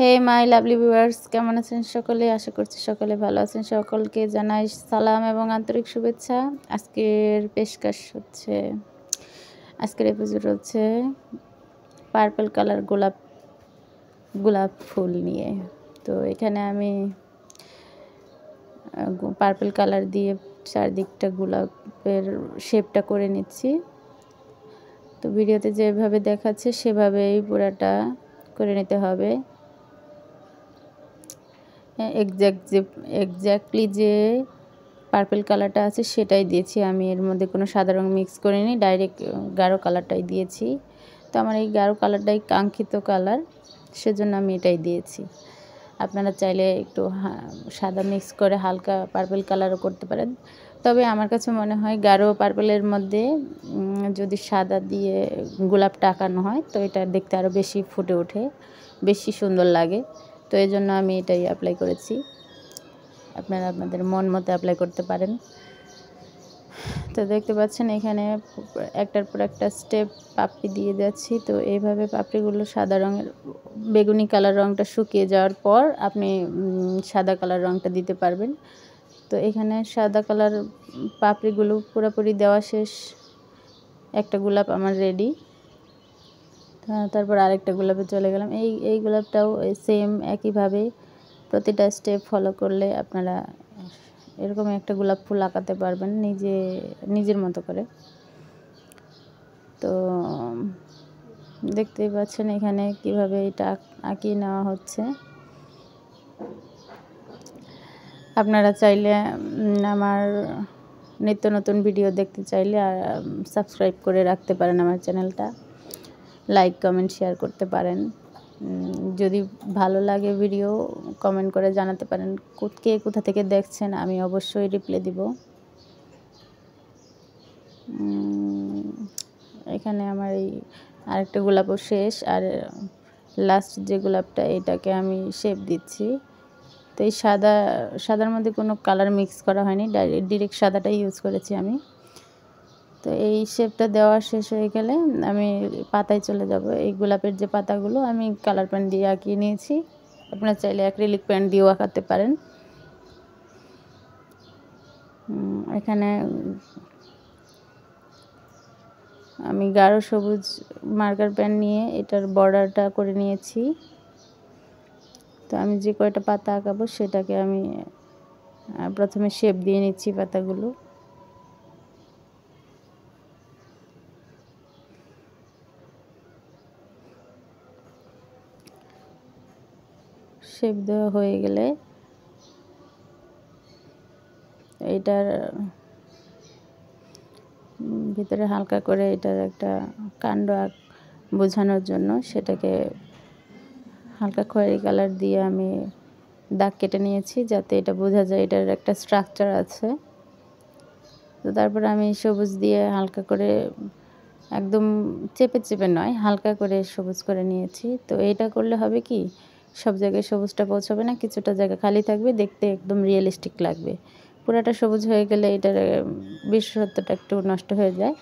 Hey my lovely viewers, কেমন আছেন সকলে? আশা করছি সকলে ভালো আছেন। সকলকে জানাই সালাম এবং আন্তরিক শুভেচ্ছা। আজকের এপিসোড হচ্ছে পার্পল কালার গোলাপ ফুল নিয়ে। তো এখানে আমি পার্পল কালার দিয়ে চারদিকটা গোলাপের শেপটা করে নিচ্ছি। তো ভিডিওতে যেভাবে দেখাচ্ছে সেভাবেই পুরাটা করে নিতে হবে। এক্স্যাক্টলি যে পার্পল কালারটা আছে সেটাই দিয়েছি আমি, এর মধ্যে কোনো সাদা রং মিক্স করিনি, ডাইরেক্ট গাঢ় কালারটাই দিয়েছি। তো আমার এই গাঢ় কালারটাই কাঙ্ক্ষিত কালার, সেজন্য আমি এটাই দিয়েছি। আপনারা চাইলে একটু সাদা মিক্স করে হালকা পার্পল কালারও করতে পারেন, তবে আমার কাছে মনে হয় গাঢ় পার্পলের মধ্যে যদি সাদা দিয়ে গোলাপটা আঁকানো হয় তো এটা দেখতে আরও বেশি ফুটে ওঠে, বেশি সুন্দর লাগে। তো এই জন্য আমি এটাই অ্যাপ্লাই করেছি। আপনারা আপনাদের মন মতো অ্যাপ্লাই করতে পারেন। তো দেখতে পাচ্ছেন এখানে একটার পর একটা স্টেপ পাপড়ি দিয়ে যাচ্ছি। তো এইভাবে পাপড়িগুলো সাদা রঙের, বেগুনি কালার রঙটা শুকিয়ে যাওয়ার পর আপনি সাদা কালার রঙটা দিতে পারবেন। তো এখানে সাদা কালার পাপড়িগুলো পুরোপুরি দেওয়া শেষ। একটা গোলাপ আমার রেডি। তারপর আরেকটা গোলাপে চলে গেলাম। এই গোলাপটাও সেম একইভাবে প্রতিটা স্টেপ ফলো করলে আপনারা এরকম একটা গোলাপ ফুল আঁকাতে পারবেন নিজের মতো করে। তো দেখতেই পাচ্ছেন এখানে কিভাবে এটা আঁকিয়ে নেওয়া হচ্ছে। আপনারা চাইলে আমার নিত্য নতুন ভিডিও দেখতে চাইলে সাবস্ক্রাইব করে রাখতে পারেন আমার চ্যানেলটা, লাইক কমেন্ট শেয়ার করতে পারেন। যদি ভালো লাগে ভিডিও কমেন্ট করে জানাতে পারেন কে কোথা থেকে দেখছেন, আমি অবশ্যই রিপ্লাই দিব। এখানে আমার এই আরেকটা গোলাপও শেষ, আর লাস্ট যে গোলাপটা এটাকে আমি শেপ দিচ্ছি। তো এই সাদার মধ্যে কোনো কালার মিক্স করা হয়নি, ডিরেক্ট সাদাটাই ইউজ করেছি আমি। তো এই শেপটা দেওয়া শেষ হয়ে গেলে আমি পাতায় চলে যাব। এই গোলাপের যে পাতাগুলো আমি কালার পেন দিয়ে আঁকিয়ে নিয়েছি। আপনারা চাইলে অ্যাক্রিলিক পেন দিয়েও আঁকাতে পারেন। এখানে আমি গাঢ় সবুজ মার্কার পেন নিয়ে এটার বর্ডারটা করে নিয়েছি। তো আমি যে কয়টা পাতা আঁকাবো সেটাকে আমি প্রথমে শেপ দিয়ে নিচ্ছি পাতাগুলো। শেপ দেওয়া হয়ে গেলে এটার ভিতরে হালকা করে এটার একটা কাণ্ড বোঝানোর জন্য সেটাকে হালকা খয়েরি কালার দিয়ে আমি দাগ কেটে নিয়েছি, যাতে এটা বোঝা যায় এটার একটা স্ট্রাকচার আছে। তো তারপর আমি সবুজ দিয়ে হালকা করে, একদম চেপে চেপে নয়, হালকা করে সবুজ করে নিয়েছি। তো এটা করলে হবে কি, সব জায়গায় সবুজটা পৌঁছাবে না, কিছুটা জায়গা খালি থাকবে, দেখতে একদম রিয়েলিস্টিক লাগবে। পুরাটা সবুজ হয়ে গেলে এটার বিশেষত্বটা একটু নষ্ট হয়ে যায়।